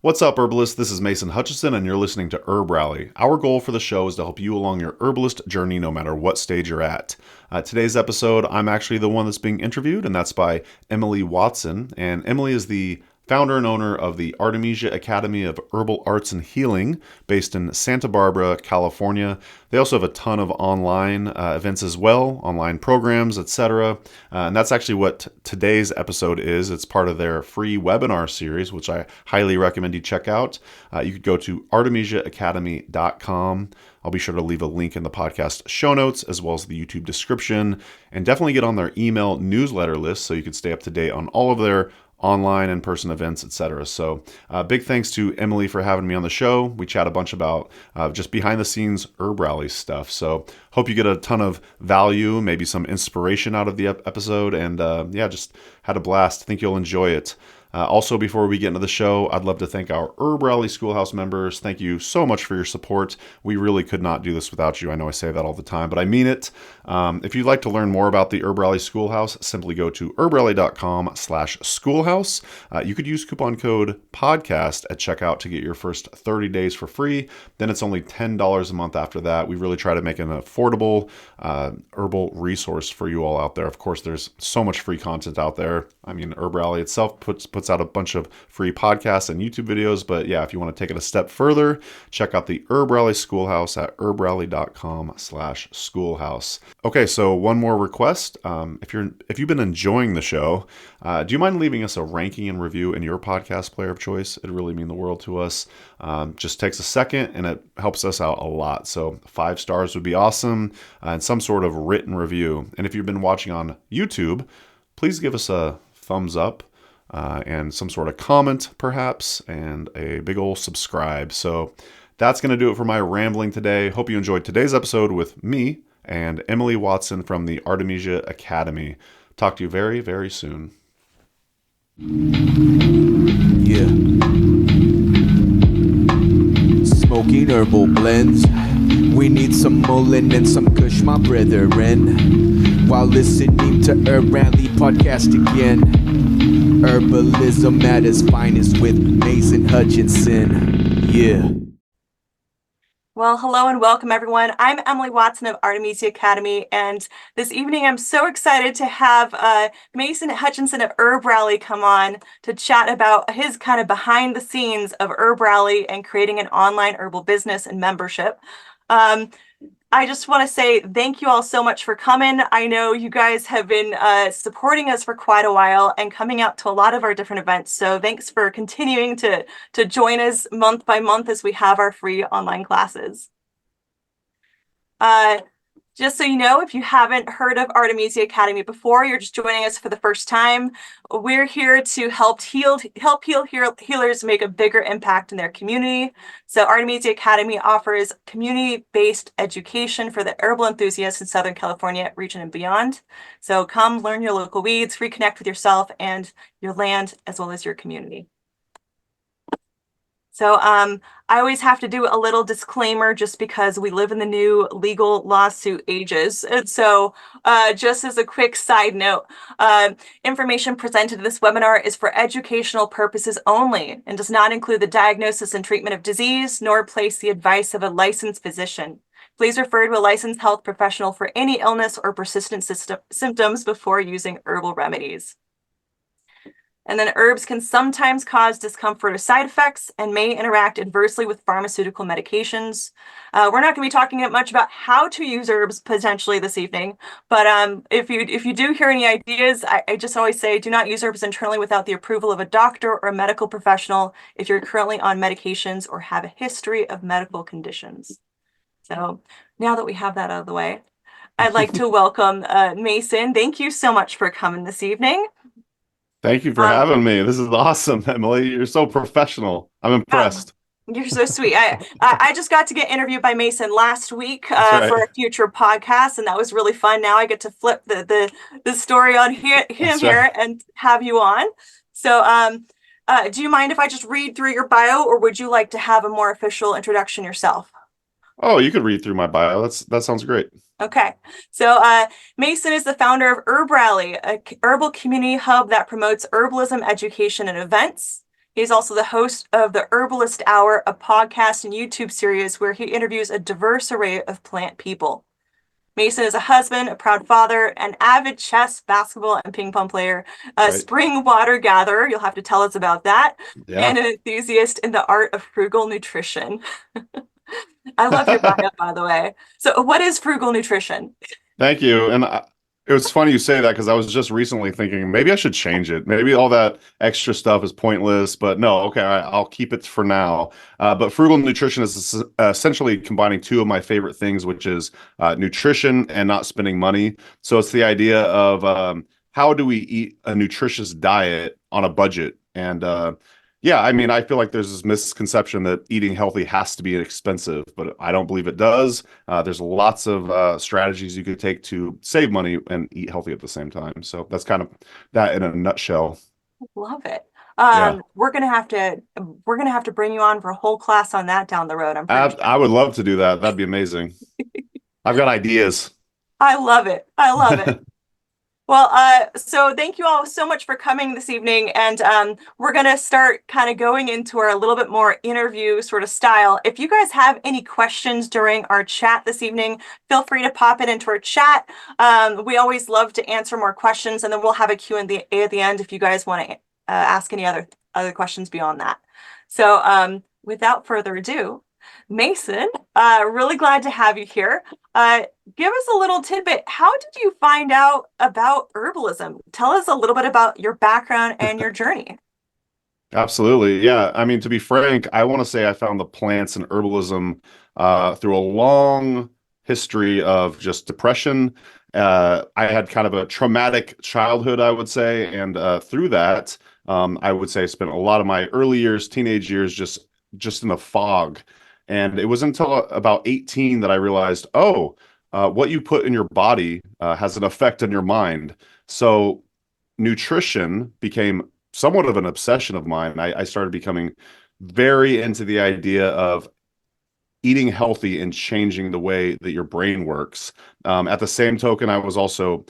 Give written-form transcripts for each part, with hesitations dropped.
What's up, herbalists? This is Mason Hutchison, and you're listening to HerbRally. Our goal for the show is to help you along your herbalist journey no matter what stage you're at. Today's episode, I'm actually the one that's being interviewed, and that's by Emily Watson. And Emily is the founder and owner of the Artemisia Academy of Herbal Arts and Healing, based in Santa Barbara, California. They also have a ton of online events as well, online programs, etc. And that's actually what today's episode is. It's part of their free webinar series, which I highly recommend you check out. You could go to artemisiaacademy.com. I'll be sure to leave a link in the podcast show notes as well as the YouTube description. And definitely get on their email newsletter list so you can stay up to date on all of their online, in-person events, etc. So big thanks to Emily for having me on the show. We chat a bunch about just behind-the-scenes HerbRally stuff. So hope you get a ton of value, maybe some inspiration out of the episode. And just had a blast. I think you'll enjoy it. Also, before we get into the show, I'd love to thank our HerbRally Schoolhouse members. Thank you so much for your support. We really could not do this without you. I know I say that all the time, but I mean it. If you'd like to learn more about the HerbRally Schoolhouse, simply go to herbrally.com/schoolhouse. You could use coupon code podcast at checkout to get your first 30 days for free. Then it's only $10 a month after that. We really try to make an affordable herbal resource for you all out there. Of course, there's so much free content out there. I mean, HerbRally itself puts out a bunch of free podcasts and YouTube videos. But yeah, if you want to take it a step further, check out the HerbRally Schoolhouse at herbrally.com/schoolhouse. Okay, so one more request. If you've been enjoying the show, do you mind leaving us a ranking and review in your podcast player of choice? It'd really mean the world to us. Just takes a second and it helps us out a lot. So 5 stars would be awesome, and some sort of written review. And if you've been watching on YouTube, please give us a thumbs up. And some sort of comment, perhaps, and a big ol' subscribe. So that's going to do it for my rambling today. Hope you enjoyed today's episode with me and Emily Watson from the Artemisia Academy. Talk to you very, very soon. Yeah. Smoking herbal blends. We need some Mullen and some Kush, my brethren. While listening to HerbRally Podcast again. Herbalism at its finest with Mason Hutchison. Yeah. Well, hello and welcome, everyone. I'm Emily Watson of Artemisia Academy, and this evening I'm so excited to have Mason Hutchison of HerbRally come on to chat about his kind of behind the scenes of HerbRally and creating an online herbal business and membership. I just want to say thank you all so much for coming. I know you guys have been supporting us for quite a while and coming out to a lot of our different events. So thanks for continuing to join us month by month as we have our free online classes. Just so you know, if you haven't heard of Artemisia Academy before, you're just joining us for the first time, we're here to help healers make a bigger impact in their community. So Artemisia Academy offers community-based education for the herbal enthusiasts in Southern California region and beyond. So come learn your local weeds, reconnect with yourself and your land, as well as your community. So I always have to do a little disclaimer just because we live in the new legal lawsuit ages. And so just as a quick side note, information presented in this webinar is for educational purposes only and does not include the diagnosis and treatment of disease, nor place the advice of a licensed physician. Please refer to a licensed health professional for any illness or persistent symptoms before using herbal remedies. And then herbs can sometimes cause discomfort or side effects and may interact adversely with pharmaceutical medications. We're not going to be talking much about how to use herbs potentially this evening, but if you do hear any ideas, I just always say do not use herbs internally without the approval of a doctor or a medical professional if you're currently on medications or have a history of medical conditions. So now that we have that out of the way, I'd like to welcome Mason. Thank you so much for coming this evening. Thank you for having me. This is awesome, Emily. You're so professional. I'm impressed. You're so sweet. I just got to get interviewed by Mason last week for a future podcast, and that was really fun. Now I get to flip the story on him here and have you on. So do you mind if I just read through your bio, or would you like to have a more official introduction yourself? Oh, you could read through my bio. That sounds great. Okay, so Mason is the founder of HerbRally, a herbal community hub that promotes herbalism education and events. He's also the host of the Herbalist Hour, a podcast and YouTube series where he interviews a diverse array of plant people. Mason is a husband, a proud father, an avid chess, basketball, and ping pong player, a Right. spring water gatherer, you'll have to tell us about that, Yeah. and an enthusiast in the art of frugal nutrition. I love your bio, by the way. So what is frugal nutrition? Thank you. And it was funny you say that because I was just recently thinking maybe I should change it. Maybe all that extra stuff is pointless, but no, okay, I'll keep it for now. But frugal nutrition is essentially combining two of my favorite things, which is nutrition and not spending money. So it's the idea of how do we eat a nutritious diet on a budget? And yeah, I mean, I feel like there's this misconception that eating healthy has to be expensive, but I don't believe it does. There's lots of strategies you could take to save money and eat healthy at the same time. So that's kind of that in a nutshell. Love it. Yeah, We're gonna have to bring you on for a whole class on that down the road. I'm pretty sure. I would love to do that. That'd be amazing. I've got ideas. I love it. I love it. Well, so thank you all so much for coming this evening, and we're gonna start kind of going into our a little bit more interview sort of style. If you guys have any questions during our chat this evening, feel free to pop it into our chat. We always love to answer more questions, and then we'll have a Q&A at the end if you guys want to ask any other questions beyond that. So without further ado, Mason, really glad to have you here. Give us a little tidbit. How did you find out about herbalism? Tell us a little bit about your background and your journey. Absolutely. Yeah. I mean, to be frank, I want to say I found the plants and herbalism through a long history of just depression. I had kind of a traumatic childhood, I would say. And through that, I would say I spent a lot of my early years, teenage years, just in a fog. And it was until about 18 that I realized, oh, what you put in your body has an effect on your mind. So nutrition became somewhat of an obsession of mine. I started becoming very into the idea of eating healthy and changing the way that your brain works. At the same token, I was also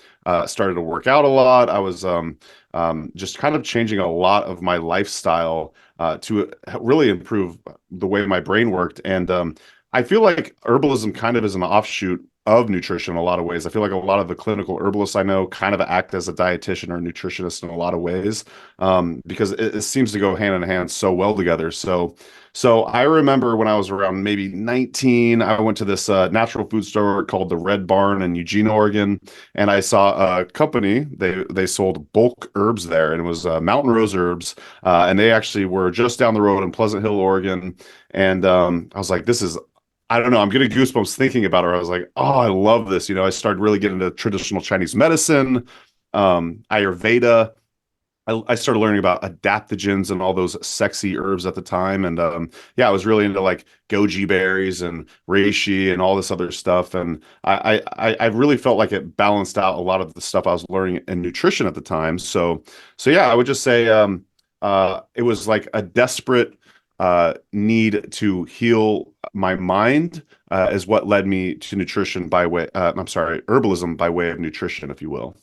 started to work out a lot. I was just kind of changing a lot of my lifestyle to really improve the way my brain worked. And I feel like herbalism kind of is an offshoot of nutrition in a lot of ways. I feel like a lot of the clinical herbalists I know kind of act as a dietitian or a nutritionist in a lot of ways because it seems to go hand in hand so well together. So I remember when I was around maybe 19, I went to this natural food store called the Red Barn in Eugene, Oregon, and I saw a company. They sold bulk herbs there, and it was Mountain Rose Herbs, and they actually were just down the road in Pleasant Hill, Oregon. And I was like, this is, I don't know, I'm getting goosebumps thinking about it. I was like, oh, I love this. You know, I started really getting into traditional Chinese medicine, Ayurveda. I started learning about adaptogens and all those sexy herbs at the time. And yeah, I was really into like goji berries and reishi and all this other stuff. And I really felt like it balanced out a lot of the stuff I was learning in nutrition at the time. So yeah, I would just say it was like a desperate need to heal my mind is what led me to nutrition by way, I'm sorry, herbalism by way of nutrition, if you will.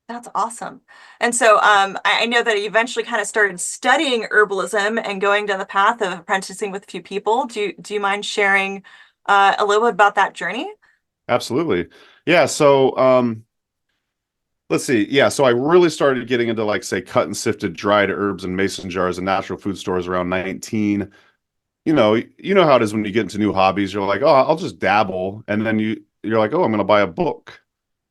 That's awesome. And so I know that you eventually kind of started studying herbalism and going down the path of apprenticing with a few people. Do you mind sharing a little bit about that journey? Absolutely. Yeah. So let's see. Yeah. So I really started getting into like, say, cut and sifted dried herbs and mason jars and natural food stores around 19. You know how it is when you get into new hobbies. You're like, oh, I'll just dabble. And then you're like, oh, I'm going to buy a book.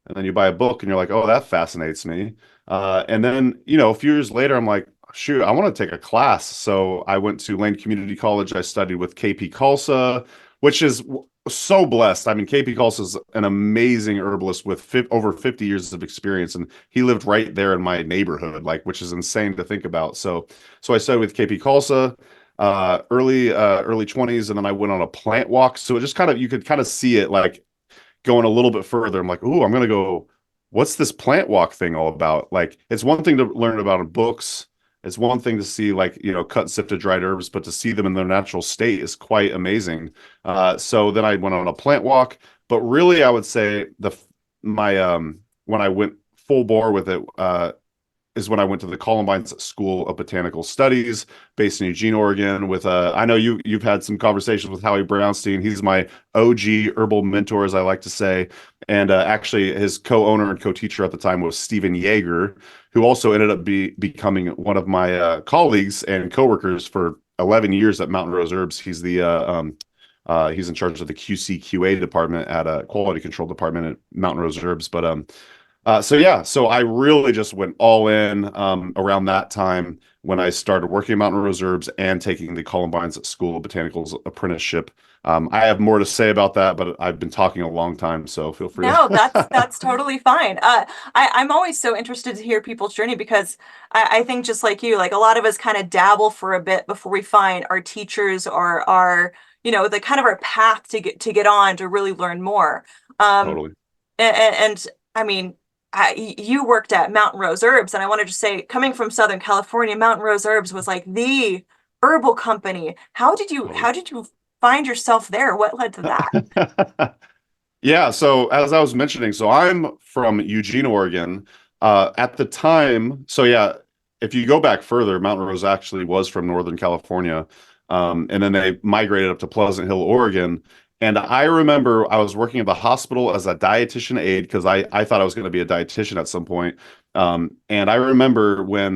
And then you buy a book and you're like, oh, that fascinates me. And then, a few years later, I'm like, shoot, I want to take a class. So I went to Lane Community College. I studied with KP Khalsa, which is so blessed. I mean, KP Khalsa is an amazing herbalist with over 50 years of experience. And he lived right there in my neighborhood, like, which is insane to think about. So I studied with KP Khalsa, early 20s. And then I went on a plant walk. So it just you could kind of see it like, going a little bit further, I'm like, ooh, I'm gonna go. What's this plant walk thing all about? Like, it's one thing to learn about in books. It's one thing to see like cut sifted dried herbs, but to see them in their natural state is quite amazing. So then I went on a plant walk, but really I would say my when I went full bore with it, is when I went to the Columbines School of Botanical Studies, based in Eugene, Oregon. With I know you've had some conversations with Howie Brownstein. He's my OG herbal mentor, as I like to say, and actually his co-owner and co-teacher at the time was Stephen Yeager, who also ended up becoming one of my colleagues and coworkers for 11 years at Mountain Rose Herbs. He's he's in charge of the QC/QA department at a quality control department at Mountain Rose Herbs. So I really just went all in around that time when I started working at Mountain Rose Herbs and taking the Columbines School of Botanicals apprenticeship. I have more to say about that, but I've been talking a long time, so feel free. No, that's totally fine. I'm always so interested to hear people's journey because I think just like you, like a lot of us kind of dabble for a bit before we find our teachers or our, the kind of our path to get on to really learn more. Totally. And I mean, you worked at Mountain Rose Herbs, and I wanted to say, coming from Southern California, Mountain Rose Herbs was like the herbal company. How did you find yourself there? What led to that? Yeah, so as I was mentioning, so I'm from Eugene, Oregon. At the time, so yeah, if you go back further, Mountain Rose actually was from Northern California. And then they migrated up to Pleasant Hill, Oregon. And I remember I was working at the hospital as a dietitian aide because I thought I was going to be a dietitian at some point. And I remember when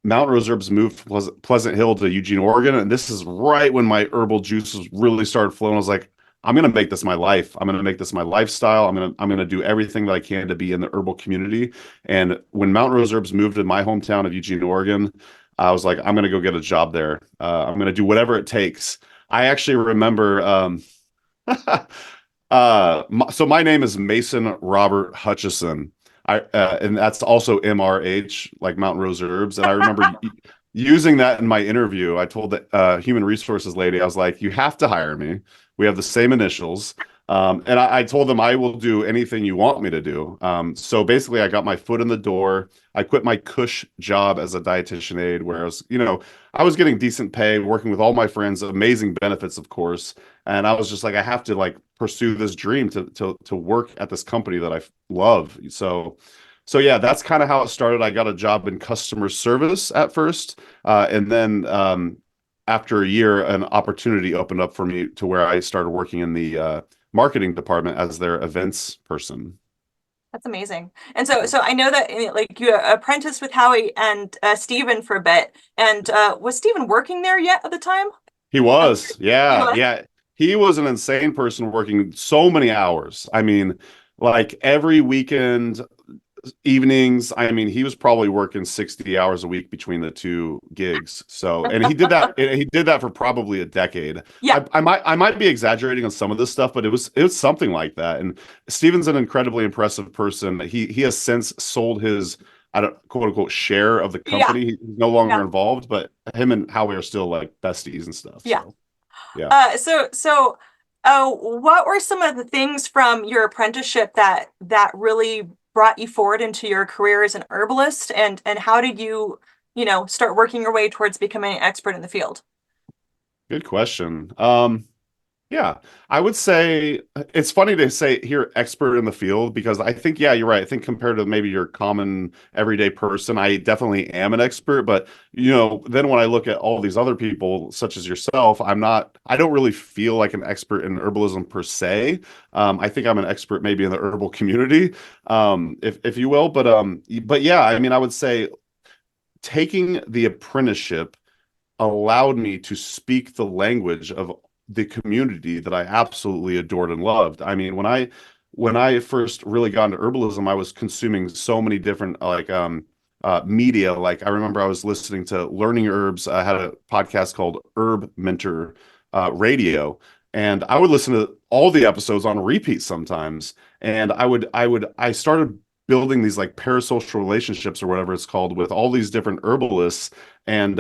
Mountain Rose Herbs moved from Pleasant Hill to Eugene, Oregon. And this is right when my herbal juices really started flowing. I was like, I'm going to make this my life. I'm going to make this my lifestyle. I'm going to do everything that I can to be in the herbal community. And when Mountain Rose Herbs moved to my hometown of Eugene, Oregon, I was like, I'm going to go get a job there. I'm going to do whatever it takes. I actually remember, so my name is Mason Robert Hutchison. And that's also MRH, like Mountain Rose Herbs. And I remember using that in my interview. I told the human resources lady, I was like, you have to hire me. We have the same initials. And I told them I will do anything you want me to do. So basically I got my foot in the door. I quit my cush job as a dietitian aide where I was getting decent pay, working with all my friends, amazing benefits, of course. And I was just like, I have to like pursue this dream to work at this company that I love. So yeah, that's kind of how it started. I got a job in customer service at first. And then after a year, an opportunity opened up for me to where I started working in the marketing department as their events person. That's amazing. And so I know that like you apprenticed with Howie and Stephen for a bit. And was Stephen working there yet at the time? He was. Yeah. Yeah. He was an insane person working so many hours. I mean, like every weekend, evenings. I mean, he was probably working 60 hours a week between the two gigs. So, and he did that for probably a decade. Yeah. I might be exaggerating on some of this stuff, but it was something like that. And Steven's an incredibly impressive person. He has since sold his, I don't quote unquote share of the company. Yeah. He's no longer involved, but him and Howie are still like besties and stuff. Yeah. So, yeah. What were some of the things from your apprenticeship that really brought you forward into your career as an herbalist, and how did you start working your way towards becoming an expert in the field? Good question. Yeah, I would say it's funny to say here expert in the field because I think, yeah, you're right. I think compared to maybe your common everyday person, I definitely am an expert. But, then when I look at all these other people, such as yourself, I don't really feel like an expert in herbalism per se. I think I'm an expert maybe in the herbal community, if you will. But yeah, I mean, I would say taking the apprenticeship allowed me to speak the language of the community that I absolutely adored and loved. I mean, when I first really got into herbalism, I was consuming so many different media. Like I remember I was listening to Learning Herbs. I had a podcast called Herb Mentor Radio, and I would listen to all the episodes on repeat sometimes. And I started building these like parasocial relationships or whatever it's called with all these different herbalists. And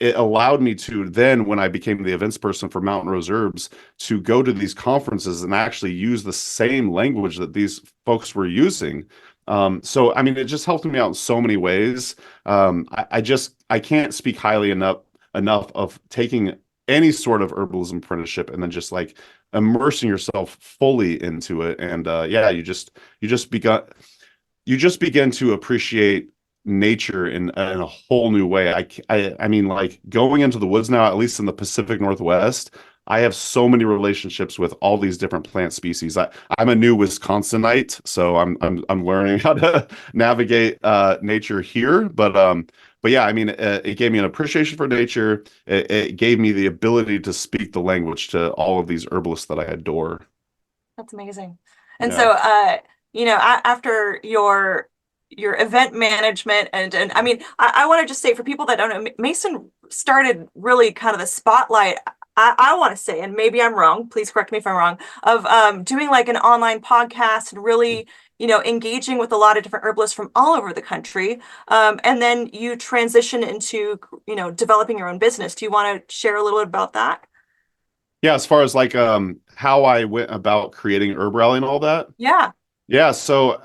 it allowed me to then, when I became the events person for Mountain Rose Herbs, to go to these conferences and actually use the same language that these folks were using. So, I mean, it just helped me out in so many ways. I can't speak highly enough of taking any sort of herbalism apprenticeship and then just like immersing yourself fully into it. And yeah, you just begin to appreciate nature in a whole new way. I mean, like going into the woods now, at least in the Pacific Northwest, I have so many relationships with all these different plant species. I'm a new Wisconsinite, so I'm learning how to navigate nature here. But yeah, I mean, it gave me an appreciation for nature. It gave me the ability to speak the language to all of these herbalists that I adore. That's amazing. And Yeah. so, after your event management and I mean, I want to just say for people that don't know, Mason started really kind of the spotlight. I want to say, and maybe I'm wrong, please correct me if I'm wrong, of doing like an online podcast and really, engaging with a lot of different herbalists from all over the country. And then you transition into, developing your own business. Do you want to share a little bit about that? Yeah, as far as like how I went about creating HerbRally and all that. Yeah. Yeah, so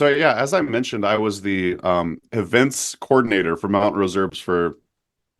yeah, as I mentioned, I was the events coordinator for Mountain Rose Herbs for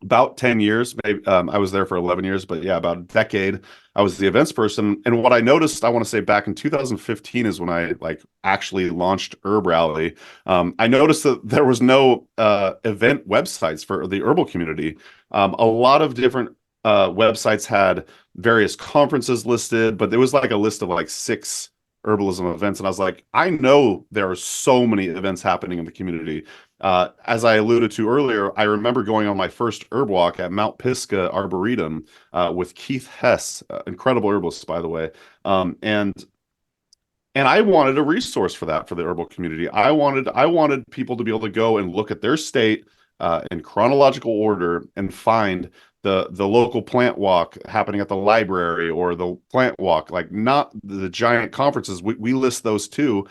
about 10 years. Maybe I was there for 11 years, but yeah, about a decade. I was the events person. And what I noticed, I want to say back in 2015 is when I like actually launched HerbRally. I noticed that there was no event websites for the herbal community. A lot of different websites had various conferences listed, but there was like a list of like 6 herbalism events. And I was like, I know there are so many events happening in the community. As I alluded to earlier, I remember going on my first herb walk at Mount Pisgah Arboretum with Keith Hess, incredible herbalist, by the way. And I wanted a resource for that for the herbal community. I wanted people to be able to go and look at their state in chronological order and find the local plant walk happening at the library or the plant walk, like not the giant conferences. We list those too.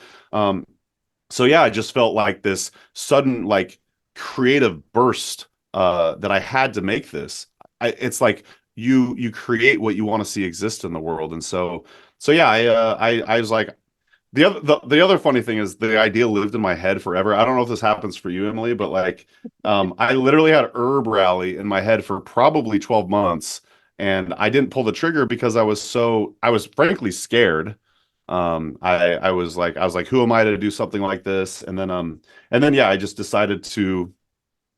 So yeah, I just felt like this sudden like creative burst that I had to make this. It's like you create what you want to see exist in the world, and so yeah, I was like, the other funny thing is the idea lived in my head forever. I don't know if this happens for you, Emily, but like I literally had HerbRally in my head for probably 12 months, and I didn't pull the trigger because I was frankly scared. I was like, who am I to do something like this? And then yeah, I just decided to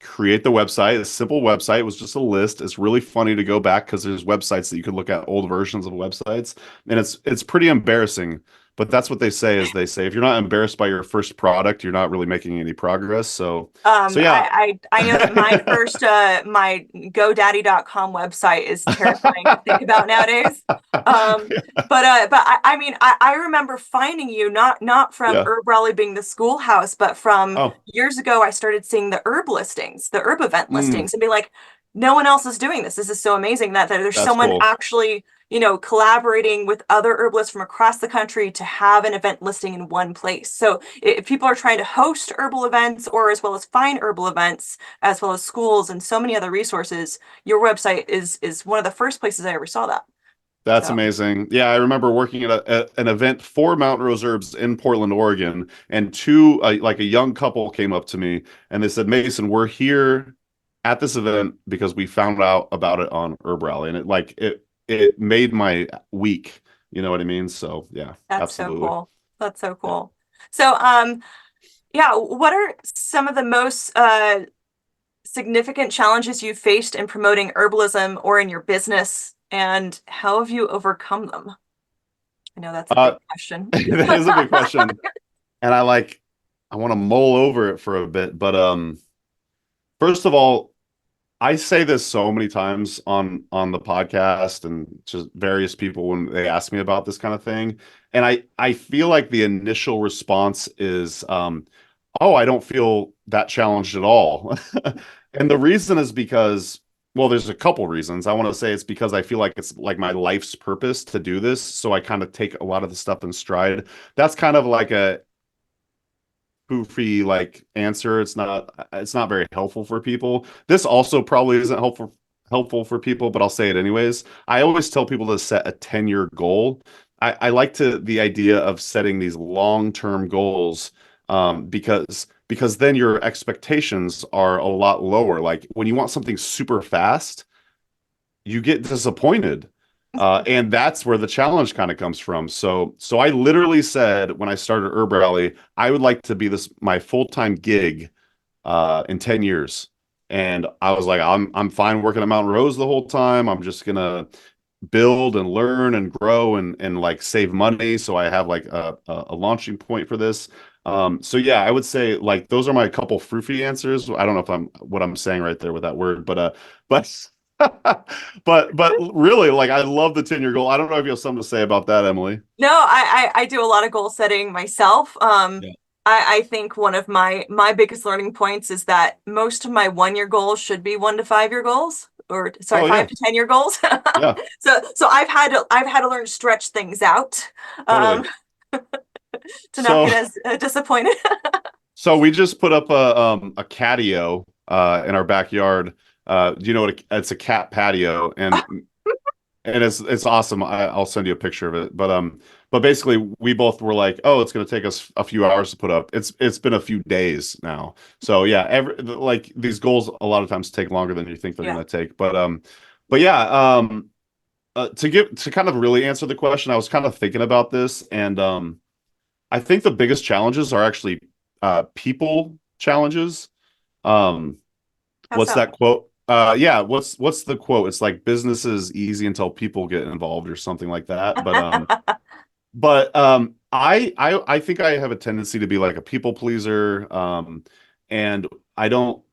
create the website. A simple website. It was just a list. It's really funny to go back because there's websites that you could look at old versions of websites, and it's pretty embarrassing. But that's what they say is they say if you're not embarrassed by your first product, you're not really making any progress. So yeah. I know that my first my GoDaddy.com website is terrifying to think about nowadays. I mean I remember finding you not from Yeah. HerbRally being the schoolhouse, but from Oh. years ago I started seeing the herb listings, the herb event Mm, listings, and be like, no one else is doing this. This is so amazing that there's that's someone cool. actually collaborating with other herbalists from across the country to have an event listing in one place. So if people are trying to host herbal events or as well as find herbal events, as well as schools and so many other resources, your website is one of the first places I ever saw that. That's So amazing. Yeah, I remember working at an event for Mountain Rose Herbs in Portland, Oregon, and like a young couple came up to me and they said, Mason, we're here at this event because we found out about it on HerbRally, and it made my week. You know what I mean? So yeah, that's so absolutely. cool. That's so Yeah. cool. So yeah, what are some of the most significant challenges you faced in promoting herbalism or in your business, and how have you overcome them? I know that's a big question. That is a big question, and I want to mull over it for a bit, but first of all, I say this so many times on the podcast and just various people when they ask me about this kind of thing. And I feel like the initial response is, oh, I don't feel that challenged at all. And the reason is because, well, there's a couple reasons. I want to say it's because I feel like it's like my life's purpose to do this. So I kind of take a lot of the stuff in stride. That's kind of like a poofy like answer. It's not very helpful for people. This also probably isn't helpful for people, but I'll say it anyways. I always tell people to set a 10-year goal. I like the idea of setting these long-term goals because then your expectations are a lot lower. Like when you want something super fast, you get disappointed. And that's where the challenge kind of comes from. So I literally said when I started HerbRally, I would like to be my full-time gig in 10 years. And I was like, I'm fine working at Mountain Rose the whole time. I'm just gonna build and learn and grow and like save money. So I have like a launching point for this. So yeah, I would say like those are my couple froofy answers. I don't know if I'm what I'm saying right there with that word, but but really like I love the 10-year goal. I don't know if you have something to say about that, Emily. No, I do a lot of goal setting myself. Yeah. I think one of my biggest learning points is that most of my 1 year goals should be 1 to 5 year goals, or sorry, Oh yeah. 5 to 10 year goals. Yeah, So I've had to learn to stretch things out, totally. um, to not So get as disappointed. so we just put up a catio in our backyard. Do you know what it's a cat patio and it's awesome. I'll send you a picture of it. But basically we both were like, oh, it's going to take us a few hours to put up. It's been a few days now. So yeah, like these goals a lot of times take longer than you think they're Yeah. going to take. But yeah, to kind of really answer the question, I was kind of thinking about this, and I think the biggest challenges are actually people challenges. Um, How what's so? that quote? Yeah, what's the quote? It's like business is easy until people get involved or something like that. I think I have a tendency to be like a people pleaser. And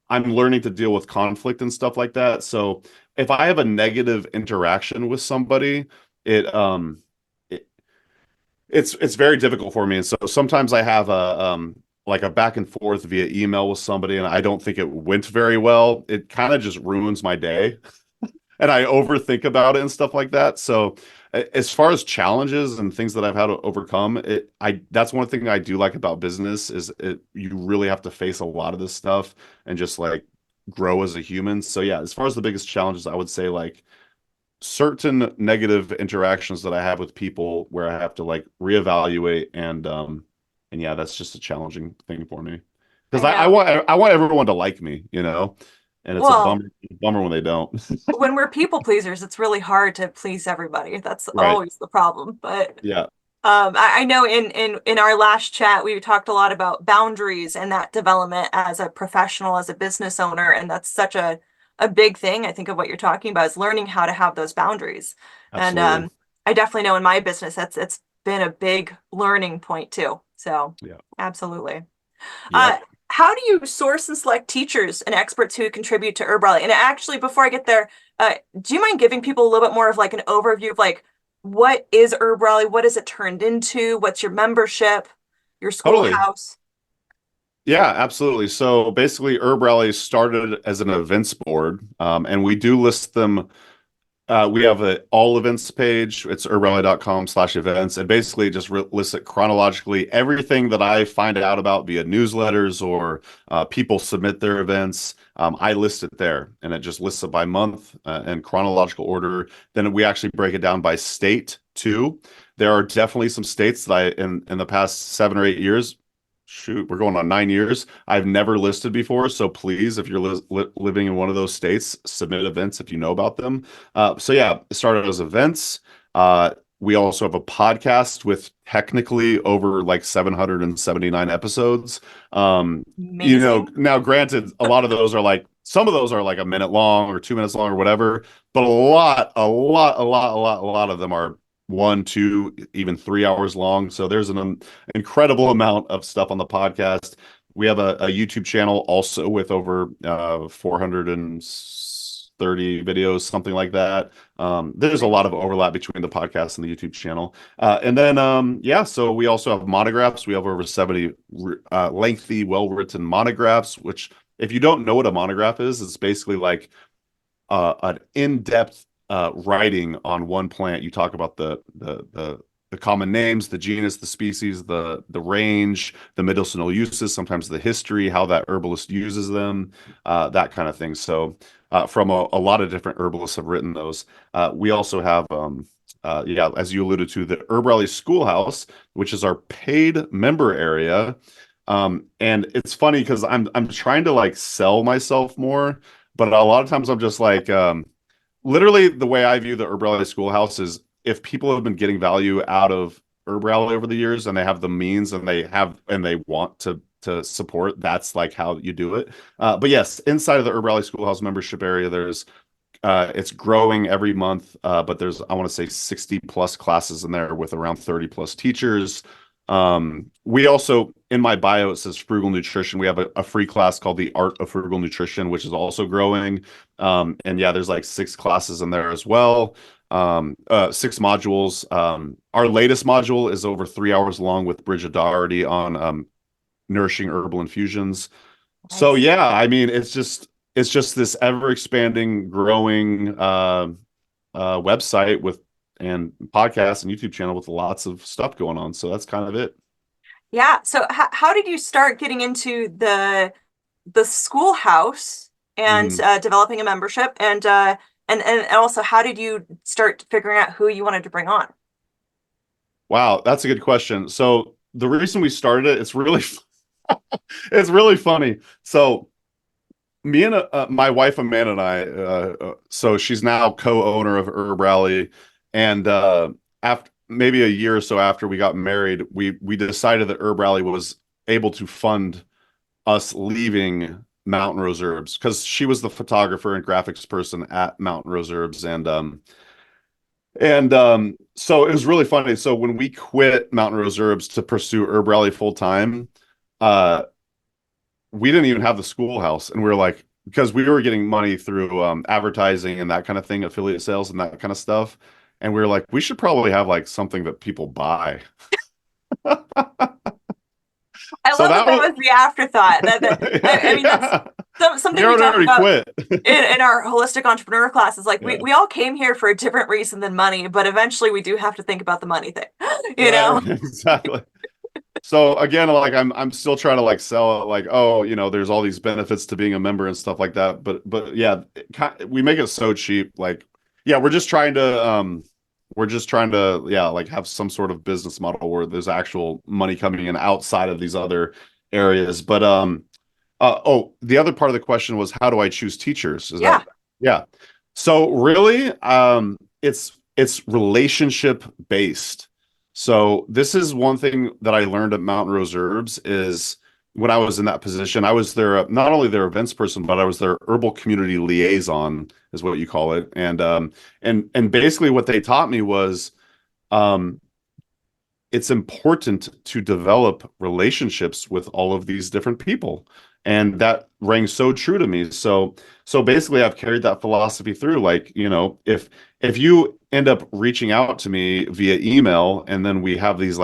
I'm learning to deal with conflict and stuff like that. So if I have a negative interaction with somebody, it it, it's very difficult for me. And so sometimes I have a like a back and forth via email with somebody and I don't think it went very well. It kind of just ruins my day and I overthink about it and stuff like that. So as far as challenges and things that I've had to overcome, that's one thing I do like about business is you really have to face a lot of this stuff and just like grow as a human. So yeah, as far as the biggest challenges, I would say like certain negative interactions that I have with people where I have to like reevaluate and yeah, that's just a challenging thing for me because I I know. want everyone to like me, you know, and it's a Well, bummer when they don't. when we're people pleasers, it's really hard to please everybody. That's Right. always the problem. But Yeah. I know in our last chat we talked a lot about boundaries and that development as a professional, as a business owner, and that's such a big thing. I think of what you're talking about is learning how to have those boundaries. And Absolutely. I definitely know in my business that's it's been a big learning point too. So Yeah. absolutely. Uh, Yep. how do you source and select teachers and experts who contribute to HerbRally? And actually, before I get there, do you mind giving people a little bit more of like an overview of like what is HerbRally? What is it turned into? What's your membership? Your Totally. schoolhouse? Yeah, absolutely. So basically, HerbRally started as an events board, and we do list them. We have a all events page. It's herbrally.com/events. And basically it just lists it chronologically. Everything that I find out about via newsletters or people submit their events, I list it there. And it just lists it by month in chronological order. Then we actually break it down by state too. There are definitely some states that in the past 7 or 8 years, shoot, we're going on 9 years. I've never listed before. So please, if you're living in one of those states, submit events if you know about them. So yeah, it started as events. We also have a podcast with technically over like 779 episodes. Amazing. Now granted, some of those are like a minute long or 2 minutes long or whatever, but a lot of them are 1, 2, even 3 hours long. So there's an incredible amount of stuff on the podcast. We have a YouTube channel also with over 430 videos, something like that. There's a lot of overlap between the podcast and the YouTube channel. And then, yeah, so we also have monographs. We have over 70 lengthy, well-written monographs, which if you don't know what a monograph is, it's basically like an in-depth writing on one plant. You talk about the common names, the genus, the species, the range, the medicinal uses, sometimes the history, how that herbalist uses them, that kind of thing. So from a lot of different herbalists have written those. We also have yeah, as you alluded to, the HerbRally Schoolhouse, which is our paid member area. And it's funny because I'm trying to like sell myself more, but a lot of times I'm just like literally the way I view the HerbRally Schoolhouse is if people have been getting value out of HerbRally over the years and they have the means and they want to to support, that's like how you do it. But yes, inside of the HerbRally Schoolhouse membership area, there's it's growing every month, but there's, I want to say, 60 plus classes in there with around 30 plus teachers. We also, in my bio, it says frugal nutrition. We have a free class called the Art of Frugal Nutrition, which is also growing. And yeah, there's like 6 classes in there as well. 6 modules. Our latest module is over 3 hours long with Bridget Doherty on nourishing herbal infusions. So Nice. yeah, I mean, it's just this ever expanding, growing website with and podcast and YouTube channel with lots of stuff going on. So that's kind of it. Yeah. So how did you start getting into the schoolhouse and Mhm. developing a membership, and also how did you start figuring out who you wanted to bring on? Wow, that's a good question. So the reason we started it, it's really it's really funny. So me and my wife Amanda and I, so she's now co-owner of HerbRally, and after maybe a year or so after we got married, we decided that HerbRally was able to fund us leaving Mountain Rose Herbs because she was the photographer and graphics person at Mountain Rose Herbs, and so it was really funny. So when we quit Mountain Rose Herbs to pursue HerbRally full time, uh, we didn't even have the schoolhouse, and we were like, because we were getting money through advertising and that kind of thing, affiliate sales and that kind of stuff, and we were like, we should probably have like something that people buy. I So love that that that was was the afterthought. I mean, that's yeah. We something we talk already about quit. in our holistic entrepreneur classes. Like Yeah. we all came here for a different reason than money, but eventually we do have to think about the money thing, you know? Right, exactly. So again, like I'm still trying to like sell it, like, oh, there's all these benefits to being a member and stuff like that. But yeah, we make it so cheap. Like, yeah, we're just trying to yeah, like have some sort of business model where there's actual money coming in outside of these other areas. But oh, the other part of the question was how do I choose teachers? Is Yeah. that yeah. So really, it's relationship based. So this is one thing that I learned at Mountain Rose Herbs is when I was in that position, I was their not only their events person, but I was their herbal community liaison, is what you call it. And basically what they taught me was um it's important to develop relationships with all of these different people. And that rang so true to me. So basically I've carried that philosophy through. Like, if you end up reaching out to me via email and then we have these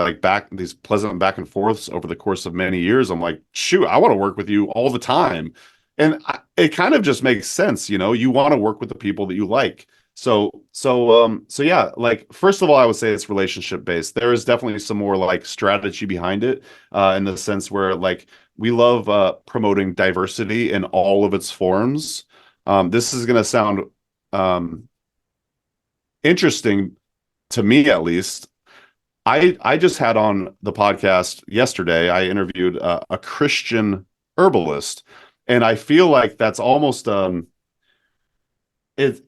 pleasant back and forths over the course of many years, I'm like, shoot, I want to work with you all the time. And it kind of just makes sense, you want to work with the people that you like. So yeah, like first of all, I would say it's relationship based. There is definitely some more like strategy behind it, in the sense where like we love promoting diversity in all of its forms. This is going to sound interesting to me, at least. I just had on the podcast yesterday. I interviewed a Christian herbalist, and I feel like that's almost it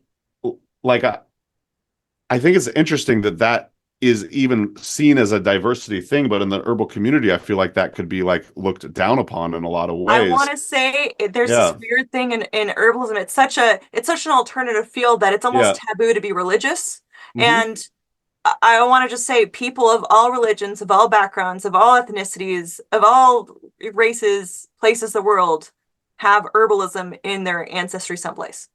like I think it's interesting that is even seen as a diversity thing, but in the herbal community, I feel like that could be like looked down upon in a lot of I ways. want to say there's this Yeah, weird thing in herbalism. It's such an alternative field that it's almost yeah, taboo to be religious. hmm And I want to just say people of all religions, of all backgrounds, of all ethnicities, of all races, places, the world have herbalism in their ancestry someplace.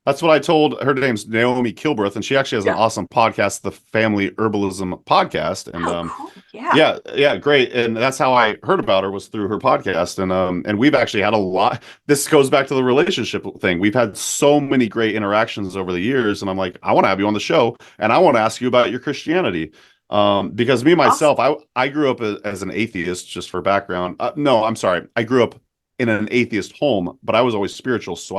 That's what I told her. Name's Naomi Kilbreth, and she actually has an Yeah. awesome podcast, the Family Herbalism Podcast. And Oh, cool. Yeah. yeah, great. And that's how I heard about her, was through her podcast. And we've actually had a lot. This goes back to the relationship thing. We've had so many great interactions over the years, and I'm like, I want to have you on the show, and I want to ask you about your Christianity. Because me Awesome. myself, I grew up as an atheist, just for background. No, I'm sorry, I grew up in an atheist home, but I was always spiritual, so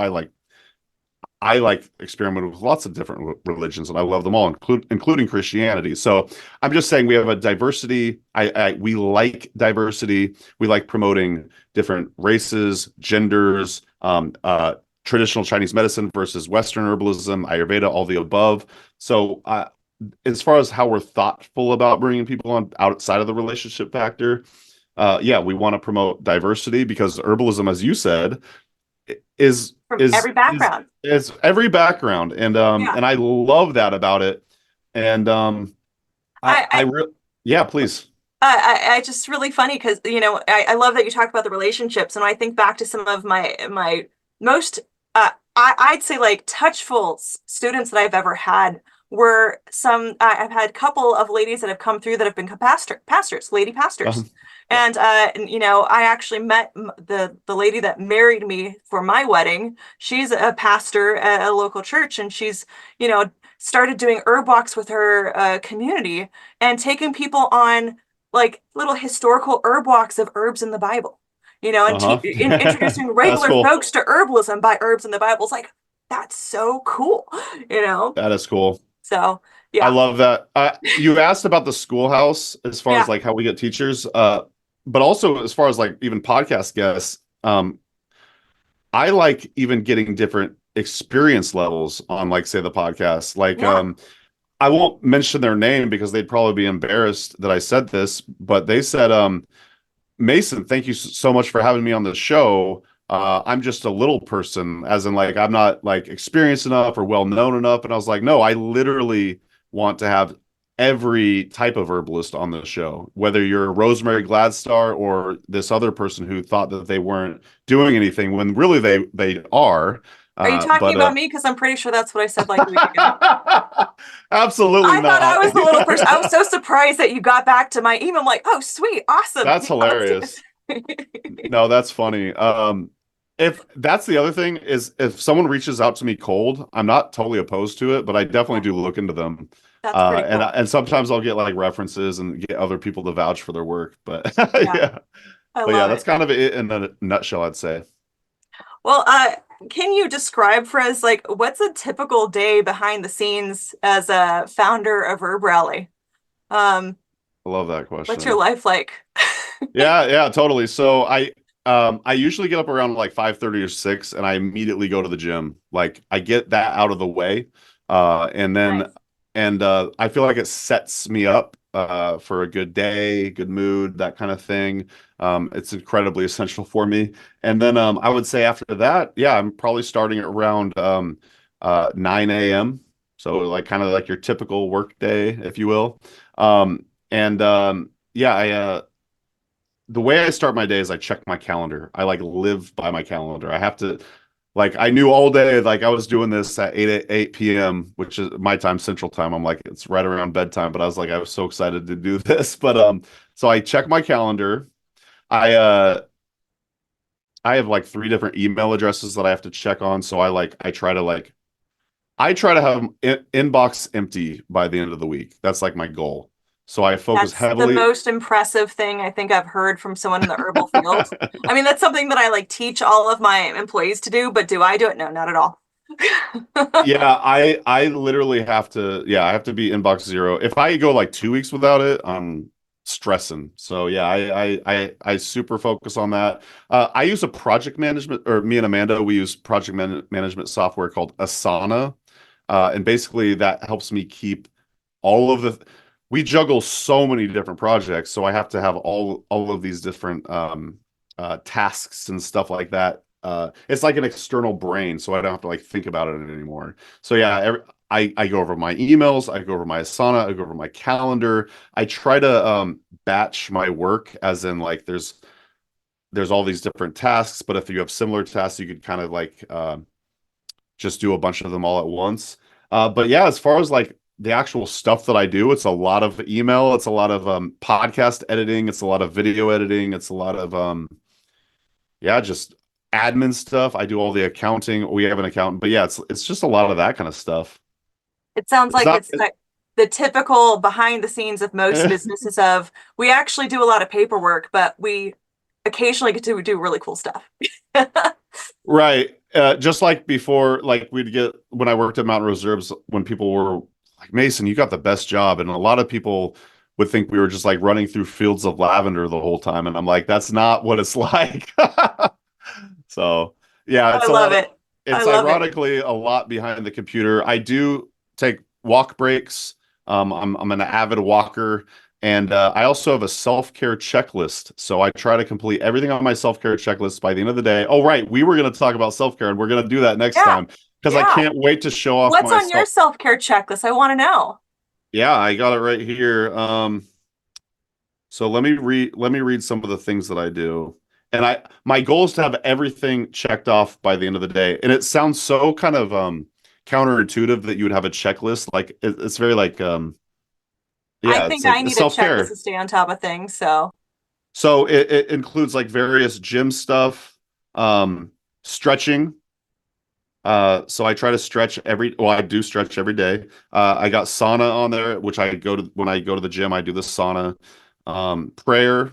I like experimented with lots of different religions, and I love them all, including Christianity. So I'm just saying we have a diversity. We like diversity. We like promoting different races, genders, traditional Chinese medicine versus Western herbalism, Ayurveda, all the above. So as far as how we're thoughtful about bringing people on outside of the relationship factor, yeah, we want to promote diversity because herbalism, as you said, is From is every is background. is every background, Yeah. and I love that about it. And I I, I I re- yeah, please. I just really funny because I love that you talk about the relationships, and when I think back to some of my most I'd say like touchful students that I've ever had were I've had a couple of ladies that have come through that have been pastors, lady pastors, Yeah. and I actually met the lady that married me for my wedding. She's a pastor at a local church, and she's started doing herb walks with her community and taking people on like little historical herb walks of herbs in the Bible, and Uh-huh. introducing That's regular cool. folks to herbalism by herbs in the Bible. It's like, that's so cool, you know? That is cool. So, I yeah, love that. You asked about the schoolhouse as far as yeah, like how we get teachers, but also as far as like even podcast guests. I like even getting different experience levels on like say the podcast. Like yeah. I won't mention their name because they'd probably be embarrassed that I said this, but they said, Mason, thank you so much for having me on the show. I'm just a little person, as in like I'm not like experienced enough or well known enough. And I was like, no, I literally want to have every type of herbalist on the show, whether you're a Rosemary Gladstar or this other person who thought that they weren't doing anything when really they are. Are you talking But about me? Because I'm pretty sure that's what I said like a week ago. absolutely I thought I not. was the little person. I was so surprised that you got back to my email. I'm like, oh, sweet, awesome. That's hilarious. No, that's funny. If that's the other thing is if someone reaches out to me cold, I'm not totally opposed to it, but I definitely Yeah, do look into them. that's pretty cool. And sometimes I'll get like references and get other people to vouch for their work. But Yeah, yeah, I but yeah, love that's it. kind of it in a nutshell, I'd say. Well, can you describe for us like what's a typical day behind the scenes as a founder of HerbRally? Um, I love that what's your question. life like? Yeah, yeah, totally. So I usually get up around like 5:30 or 6 and I immediately go to the gym. Like I get that out of the way. And then Nice. I feel like it sets me up for a good day, good mood, that kind of thing. It's incredibly essential for me. And then I would say after that, yeah, I'm probably starting at around 9 a.m. So like kind of like your typical work day, if you will. And yeah, I the way I start my day is I check my calendar. I like live by my calendar. I have to like I knew all day like I was doing this at 8 p.m., which is my time central time. I'm like it's right around bedtime, but I was like I was so excited to do this. But so I check my calendar. I I have like three different email addresses that I have to check on, so I try to have inbox empty by the end of the week. That's like my goal. So I focus That's the heavily. most impressive thing I think I've heard from someone in the herbal field. I mean, that's something that I like teach all of my employees to do, but do I do it? No, not at all. Yeah, I literally have to, yeah, I have to be inbox zero. If I go like 2 weeks without it, I'm stressing. So yeah, I super focus on that. I use a project management, or me and Amanda, we use management software called Asana. And basically that helps me keep all of the we juggle so many different projects, so I have to have all of these different tasks and stuff like that. It's like an external brain, so I don't have to like think about it anymore. So yeah, I go over my emails, I go over my Asana, I go over my calendar. I try to batch my work, as in like there's all these different tasks, but if you have similar tasks, you could kind of like just do a bunch of them all at once. But yeah, as far as like the actual stuff that I do, it's a lot of email, it's a lot of podcast editing, it's a lot of video editing, it's a lot of yeah, just admin stuff. I do all the accounting. We have an accountant, but yeah, it's just a lot of that kind of stuff. It sounds It's like not it's the typical behind the scenes of most businesses of we actually do a lot of paperwork, but we occasionally get to do really cool stuff. right. Just like before, like we'd get when I worked at Mountain Reserves, when people were like, Mason, you got the best job. And a lot of people would think we were just like running through fields of lavender the whole time. And I'm like, that's not what it's like. So yeah, I it's a love lot of it. I it's love it. ironically a lot behind the computer. I do take walk breaks. I'm an avid walker. And I also have a self-care checklist. So I try to complete everything on my self-care checklist by the end of the day. Oh, right. We were going to talk about self-care and we're going to do that next Yeah. time because I Yeah. can't wait to show off What's my on your self. self-care checklist? I want to know. Yeah, I got it right here. So let me read some of the things that I do. And my goal is to have everything checked off by the end of the day. And it sounds so kind of counterintuitive that you would have a checklist. Like it's very like I yeah, it's think like I need a checklist self-care. to stay on top of things. So So it includes like various gym stuff, stretching. So I try to stretch well, I do stretch every day. I got sauna on there, which I go to when I go to the gym, I do the sauna. Prayer,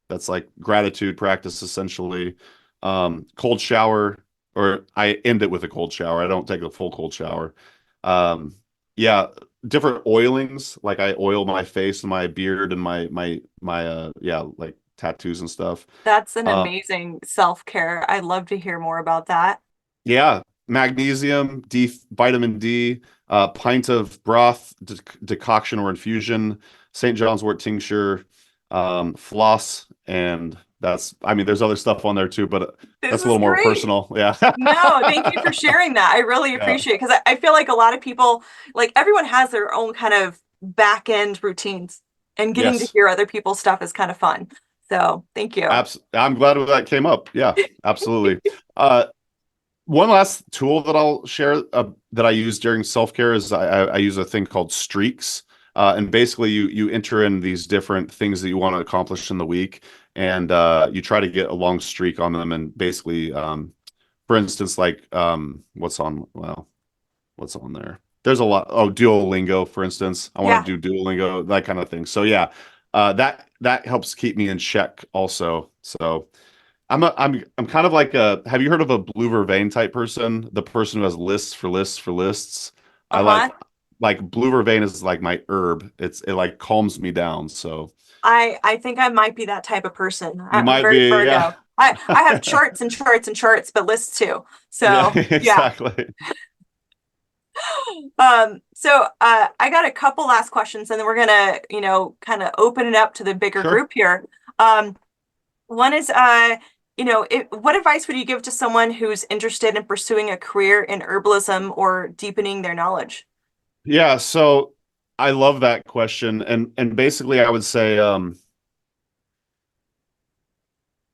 that's like gratitude practice essentially. Cold shower, or I end it with a cold shower. I don't take a full cold shower. Um, yeah, different oilings, like I oil my face and my beard and my yeah, like tattoos and stuff. that's an Um, amazing self-care. I'd love to hear more about that. Yeah, magnesium, vitamin D, pint of broth, decoction or infusion, St. John's wort tincture, floss, and I mean, there's other stuff on there too, but This that's a is little more great. personal. Yeah. No, thank you for sharing that. I really Yeah. appreciate it because I feel like a lot of people, like everyone has their own kind of back end routines, and getting to Yes. hear other people's stuff is kind of fun. So thank you. I'm glad that came up. Yeah, absolutely. Uh, One last tool that I'll share that I use during self-care is I use a thing called streaks. And basically you enter in these different things that you want to accomplish in the week, and you try to get a long streak on them. And basically, for instance, like what's on there? There's a lot. Oh, Duolingo, for instance. I want Yeah. to do Duolingo, that kind of thing. So yeah, that helps keep me in check also. So I'm kind of like have you heard of a blue vervain type person? The person who has lists for lists for lists. I Uh-huh. like blue vervain is like my herb. It like calms me down. So I think I might be that type of person. you I'm might very be, yeah. Virgo. I have charts and charts and charts, but lists too. Yeah, So yeah. exactly. I got a couple last questions and then we're gonna, kind of open it up to the bigger Sure. group here. One is what advice would you give to someone who's interested in pursuing a career in herbalism or deepening their knowledge? Yeah, so I love that question. And basically I would say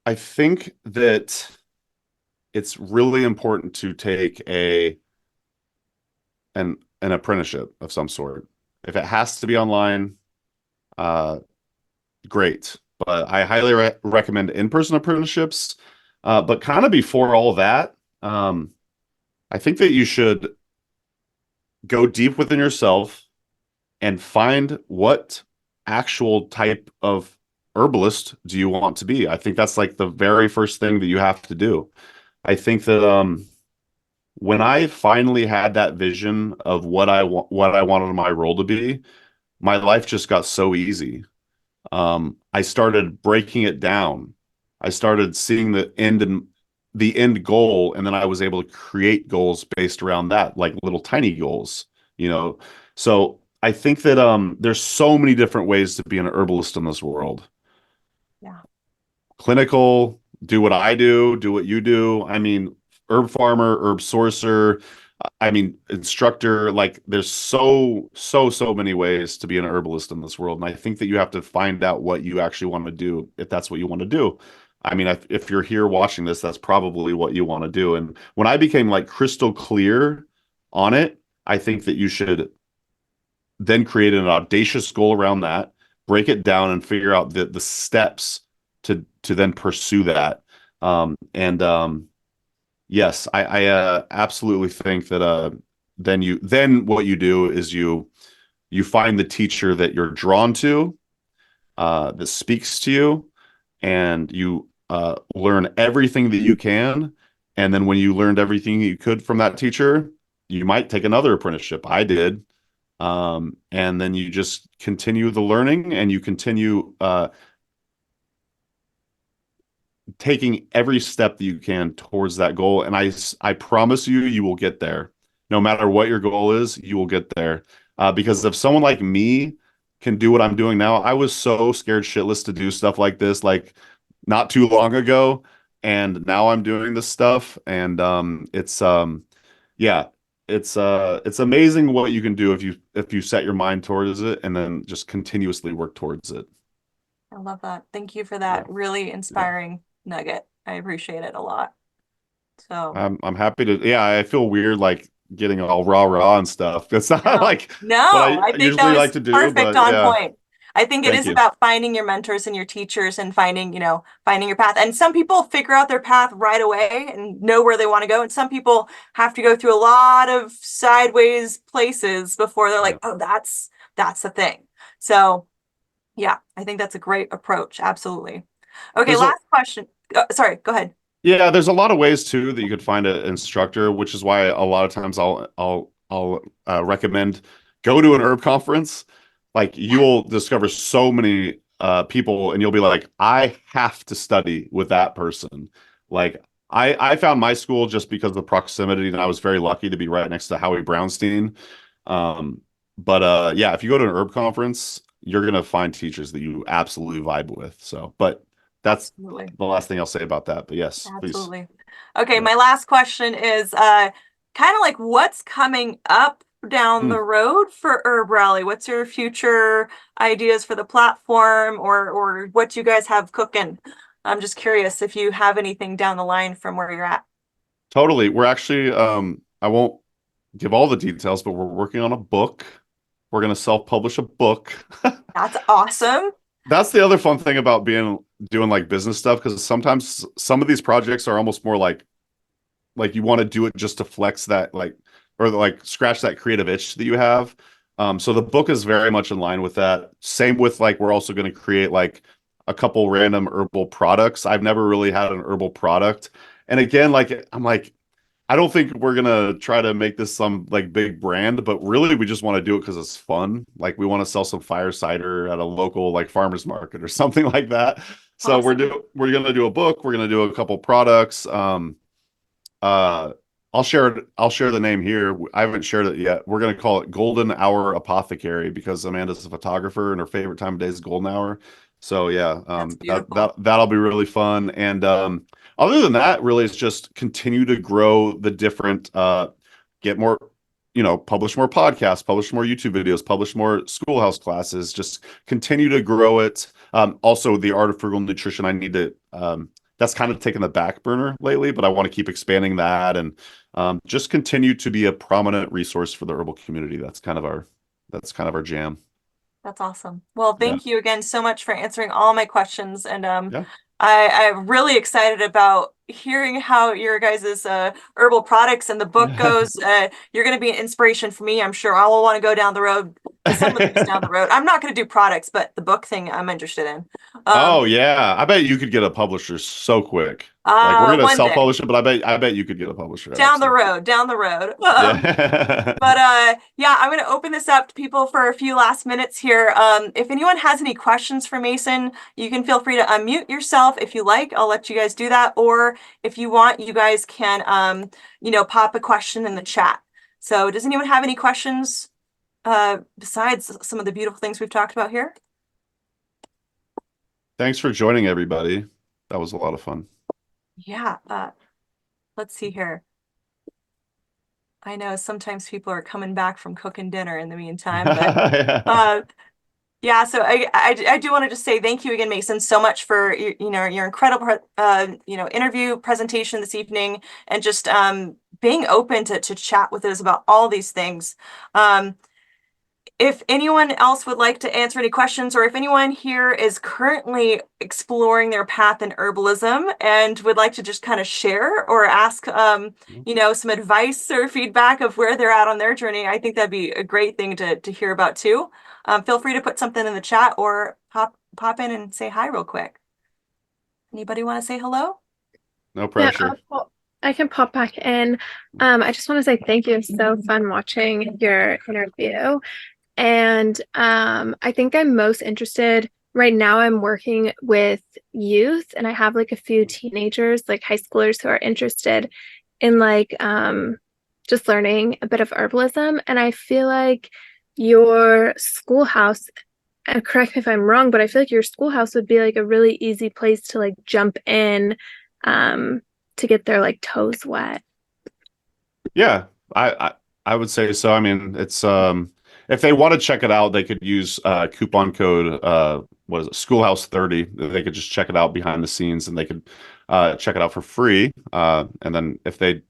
I think that it's really important to take an apprenticeship of some sort. If it has to be online, uh, great. But I highly recommend in-person apprenticeships. But kind of before all that, I think that you should go deep within yourself and find what actual type of herbalist do you want to be. I think that's like the very first thing that you have to do. I think that when I finally had that vision of what I wanted my role to be, my life just got so easy. I started breaking it down. I started seeing the end goal, and then I was able to create goals based around that, like little tiny goals, you know. So I think that there's so many different ways to be an herbalist in this world. Yeah. Clinical, do what I do what you do. I mean, herb farmer, herb sourcer, I mean, instructor, like there's so many ways to be an herbalist in this world. And I think that you have to find out what you actually want to do if that's what you want to do. I mean, if you're here watching this, that's probably what you want to do. And when I became like crystal clear on it, I think that you should then create an audacious goal around that, break it down and figure out the steps to then pursue that. And yes, I absolutely think that then what you do is you find the teacher that you're drawn to, that speaks to you, and you learn everything that you can. And then when you learned everything you could from that teacher, you might take another apprenticeship. I did. And then you just continue the learning and you continue taking every step that you can towards that goal. And I promise you, you will get there. No matter what your goal is, you will get there. Because if someone like me can do what I'm doing now. I was so scared shitless to do stuff like this, like not too long ago, and now I'm doing this stuff, and yeah, it's amazing what you can do if you set your mind towards it and then just continuously work towards it. I love that. Thank you for Yeah, that really yeah. inspiring nugget. I appreciate it a lot. So, I'm happy to. Yeah, I feel weird like getting all rah and stuff. It's not no, like what no, I I think that usually like was to do, perfect but on yeah. point. I think it Thank is you. about finding your mentors and your teachers and finding, finding your path. And some people figure out their path right away and know where they want to go. And some people have to go through a lot of sideways places before they're Yeah. like, oh, that's the thing. So, yeah, I think that's a great approach. Absolutely. Okay, There's a last question. Sorry, go ahead. Yeah, there's a lot of ways too that you could find an instructor, which is why a lot of times I'll recommend go to an herb conference. Like you Yeah, will discover so many people, and you'll be like, I have to study with that person. Like I found my school just because of the proximity, and I was very lucky to be right next to Howie Brownstein. Um, but yeah, if you go to an herb conference, you're gonna find teachers that you absolutely vibe with. So, but that's absolutely. the last thing I'll say about that. But yes, please. Absolutely. Okay, Yeah. my last question is kind of like what's coming up down Hmm. the road for HerbRally? What's your future ideas for the platform or what you guys have cooking? I'm just curious if you have anything down the line from where you're at. Totally. We're actually I won't give all the details, but we're working on a book. We're going to self-publish a book. That's awesome. That's the other fun thing about being doing like business stuff because sometimes some of these projects are almost more like you want to do it just to flex that like or like scratch that creative itch that you have. So the book is very much in line with that. Same with like we're also going to create like a couple random herbal products. I've never really had an herbal product. And again, like I'm like I don't think we're gonna try to make this some like big brand, but really we just want to do it because it's fun. Like we want to sell some fire cider at a local like farmers market or something like that. So Awesome. we're gonna do a book. We're gonna do a couple products. Uh, I'll share the name here. I haven't shared it yet. We're gonna call it Golden Hour Apothecary because Amanda's a photographer and her favorite time of day is golden hour. So yeah, That's beautiful. that'll be really fun. And other than that, really, it's just continue to grow the different, get more, publish more podcasts, publish more YouTube videos, publish more schoolhouse classes. Just continue to grow it. Also, the art of frugal nutrition. I need to. That's kind of taken the back burner lately, but I want to keep expanding that and just continue to be a prominent resource for the herbal community. That's kind of our jam. That's awesome. Well, Yeah, thank you again so much for answering all my questions. And yeah. I'm really excited about hearing how your guys' herbal products and the book goes. You're going to be an inspiration for me. I'm sure I will want to go down the road to some of these down the road. I'm not going to do products, but the book thing I'm interested in. Oh yeah, I bet you could get a publisher so quick. Like we're gonna One day self-publish it, but I bet you could get a publisher. Absolutely. down the road. Yeah. But yeah, I'm going to open this up to people for a few last minutes here. If anyone has any questions for Mason, you can feel free to unmute yourself if you like. I'll let you guys do that. Or if you want, you guys can, pop a question in the chat. So does anyone have any questions besides some of the beautiful things we've talked about here? Thanks for joining, everybody. That was a lot of fun. Yeah. Let's see here. I know sometimes people are coming back from cooking dinner in the meantime, but Yeah. uh, yeah, so I do want to just say thank you again, Mason, so much for your incredible interview presentation this evening and just being open to chat with us about all these things. If anyone else would like to answer any questions, or if anyone here is currently exploring their path in herbalism and would like to just kind of share or ask, some advice or feedback of where they're at on their journey, I think that'd be a great thing to hear about too. Feel free to put something in the chat or pop in and say hi real quick. Anybody want to say hello? No Yeah, pressure. I can pop back in. I just want to say thank you. It's so fun watching your interview. And I think I'm most interested right now. I'm working with youth, and I have like a few teenagers, like high schoolers, who are interested in like just learning a bit of herbalism. And I feel like your schoolhouse correct me if I'm wrong, but I feel like your schoolhouse would be like a really easy place to like jump in, to get their like toes wet. Yeah, I would say so. I mean, it's if they want to check it out, they could use coupon code what is it, Schoolhouse 30. They could just check it out behind the scenes, and they could check it out for free. And then if they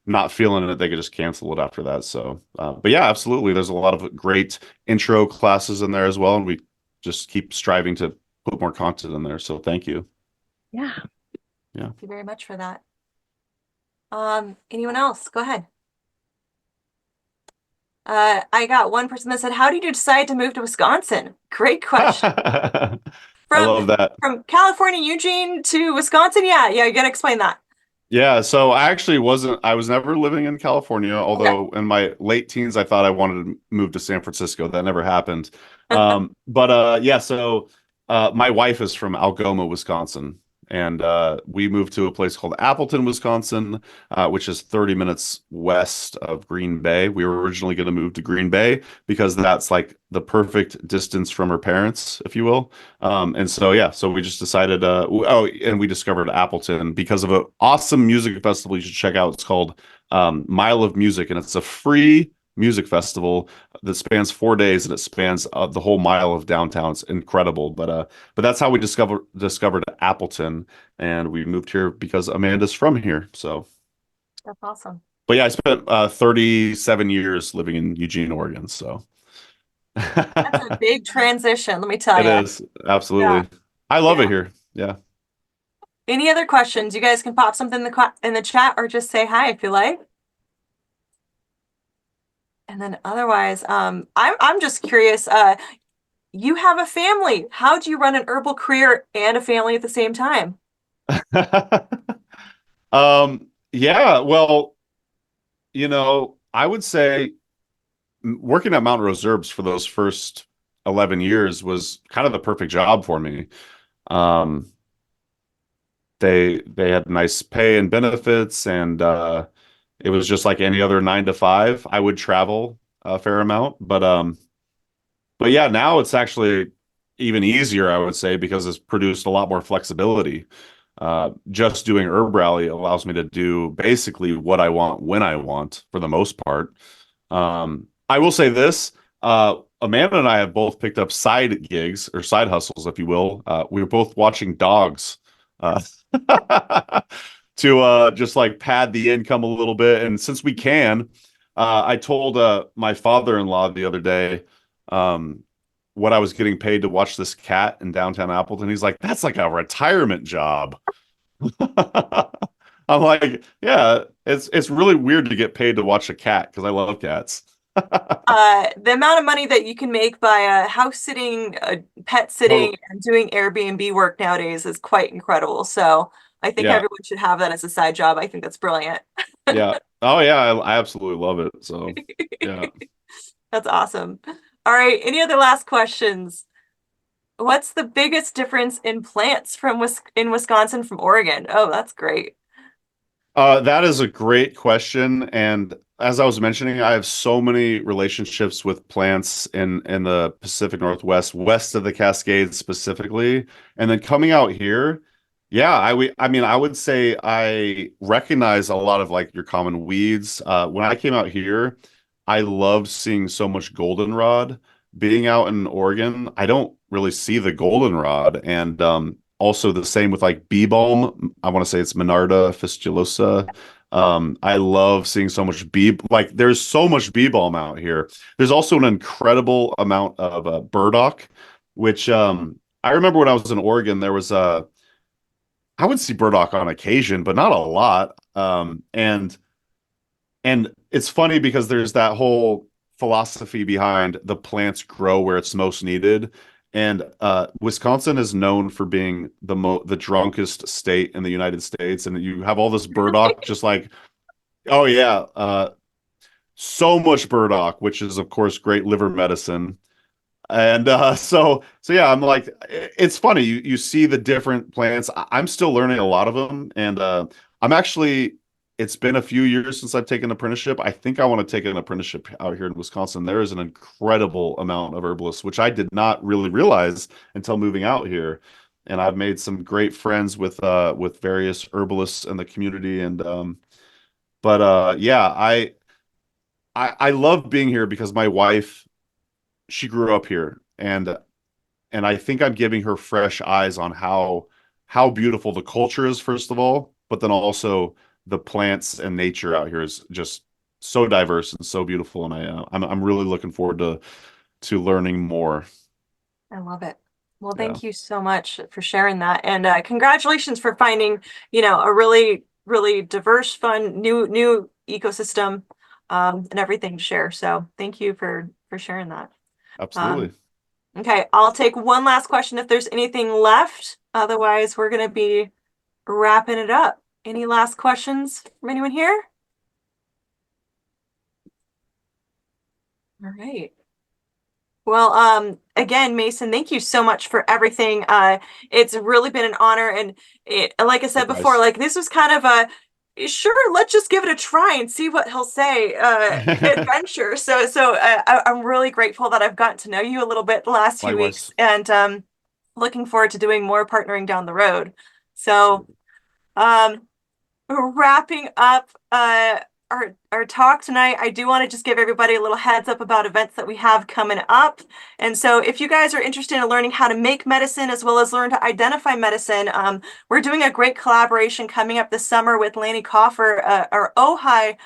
not feeling it, they could just cancel it after that. So, but yeah, absolutely. There's a lot of great intro classes in there as well, and we just keep striving to put more content in there. So thank you. Yeah. Yeah. Thank you very much for that. Anyone else? Go ahead. I got one person that said, "How did you decide to move to Wisconsin?" Great question. I love that. From California, Eugene to Wisconsin. Yeah, you gotta explain that. Yeah, so I was never living in California, although in my late teens I thought I wanted to move to San Francisco. That never happened. Yeah, so my wife is from Algoma, Wisconsin, and we moved to a place called Appleton, Wisconsin, which is 30 minutes west of Green Bay. We were originally going to move to Green Bay because that's like the perfect distance from her parents, if you will. And so, yeah, so we just decided, and we discovered Appleton because of an awesome music festival you should check out. It's called Mile of Music, and it's a free music festival that spans 4 days, and it spans the whole mile of downtown. It's incredible. But that's how we discovered Appleton, and we moved here because Amanda's from here. So that's awesome. But yeah, I spent 37 years living in Eugene, Oregon. So that's a big transition, let me tell you. It is, absolutely. Yeah. I love it here. Yeah. Any other questions? You guys can pop something in the chat or just say hi if you like. And then otherwise, I'm just curious. You have a family. How do you run an herbal career and a family at the same time? Yeah, well, I would say working at Mountain Rose Herbs for those first 11 years was kind of the perfect job for me. They had nice pay and benefits, and it was just like any other 9 to 5. I would travel a fair amount, but yeah, now it's actually even easier, I would say, because it's produced a lot more flexibility. Just doing HerbRally allows me to do basically what I want when I want, for the most part. I will say this, Amanda and I have both picked up side gigs or side hustles, if you will. We were both watching dogs to just like pad the income a little bit. And since we can, I told my father-in-law the other day what I was getting paid to watch this cat in downtown Appleton. He's like, "That's like a retirement job." I'm like, yeah, it's really weird to get paid to watch a cat because I love cats. The amount of money that you can make by house sitting, pet sitting, and doing Airbnb work nowadays is quite incredible. So I think everyone should have that as a side job. I think that's brilliant. Yeah. Oh yeah, I absolutely love it. So yeah. That's awesome. All right. Any other last questions? What's the biggest difference in plants in Wisconsin from Oregon? Oh, that's great. That is a great question. And as I was mentioning, I have so many relationships with plants in the Pacific Northwest, west of the Cascades specifically. And then coming out here, yeah, I mean, I would say I recognize a lot of like your common weeds. When I came out here, I loved seeing so much goldenrod. Being out in Oregon, I don't really see the goldenrod. And also the same with like bee balm. I want to say it's Monarda fistulosa. I love seeing so much there's so much bee balm out here. There's also an incredible amount of burdock, which I remember when I was in Oregon, there was I would see burdock on occasion, but not a lot. And it's funny because there's that whole philosophy behind the plants grow where it's most needed. And Wisconsin is known for being the drunkest state in the United States. And you have all this burdock, just like, oh yeah, so much burdock, which is of course great liver medicine. And so yeah, I'm like, it's funny. You see the different plants. I'm still learning a lot of them, and I'm actually it's been a few years since I've taken an apprenticeship. I think I want to take an apprenticeship out here in Wisconsin. There is an incredible amount of herbalists, which I did not really realize until moving out here. And I've made some great friends with various herbalists in the community. And yeah, I love being here because my wife, she grew up here, and I think I'm giving her fresh eyes on how beautiful the culture is, first of all, but then also the plants and nature out here is just so diverse and so beautiful, and I'm really looking forward to learning more. I love it. Well, Yeah. thank you so much for sharing that, and congratulations for finding, a really, really diverse, fun, new ecosystem, and everything to share. So thank you for sharing that. Absolutely. Okay, I'll take one last question if there's anything left. Otherwise, we're going to be wrapping it up. Any last questions from anyone here? All right. Well, again, Mason, thank you so much for everything. It's really been an honor, and like I said before, like this was kind of a sure, let's just give it a try and see what he'll say adventure. So I'm really grateful that I've gotten to know you a little bit the last few weeks, and looking forward to doing more partnering down the road. So wrapping up our talk tonight, I do want to just give everybody a little heads up about events that we have coming up. And so if you guys are interested in learning how to make medicine as well as learn to identify medicine, we're doing a great collaboration coming up this summer with Lanny Coffer, our Ojai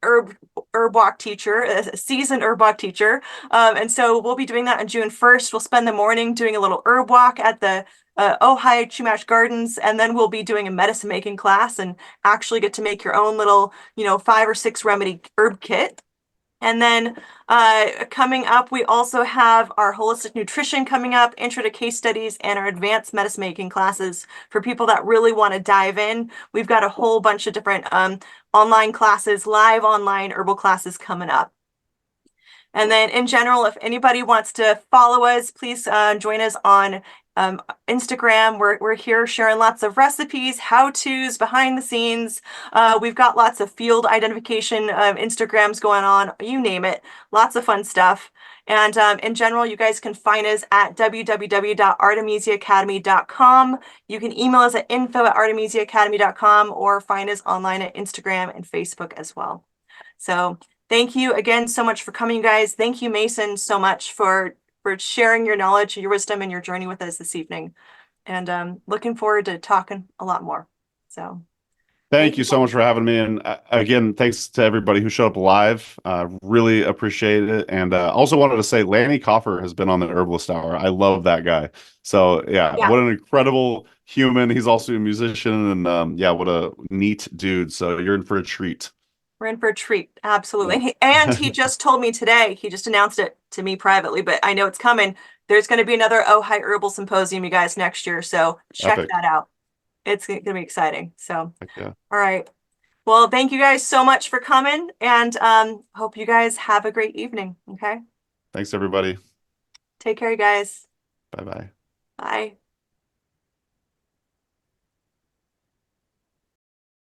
herb walk teacher, a seasoned herb walk teacher. And so we'll be doing that on June 1st. We'll spend the morning doing a little herb walk at the Ojai Chumash Gardens, and then we'll be doing a medicine making class and actually get to make your own little, 5 or 6 remedy herb kit. And then coming up, we also have our holistic nutrition coming up, intro to case studies, and our advanced medicine making classes for people that really want to dive in. We've got a whole bunch of different online classes, live online herbal classes coming up. And then in general, if anybody wants to follow us, please join us on Instagram. We're here sharing lots of recipes, how-tos, behind the scenes. We've got lots of field identification Instagrams going on, you name it. Lots of fun stuff. And in general, you guys can find us at www.artemisiaacademy.com. You can email us at info@artemisiaacademy.com or find us online at Instagram and Facebook as well. So thank you again so much for coming, guys. Thank you, Mason, so much for sharing your knowledge, your wisdom, and your journey with us this evening. And looking forward to talking a lot more. So Thank you so much for having me. And again, thanks to everybody who showed up live. Really appreciate it. And also wanted to say Lanny Coffer has been on the Herbalist Hour. I love that guy. So yeah, what an incredible human. He's also a musician, and yeah, what a neat dude. So you're in for a treat. We're in for a treat. Absolutely. And he just told me today, he just announced it to me privately, but I know it's coming. There's going to be another Ojai Herbal Symposium, you guys, next year. So check that out. It's going to be exciting. So, all right. Well, thank you guys so much for coming, and hope you guys have a great evening. Okay. Thanks, everybody. Take care, you guys. Bye-bye. Bye.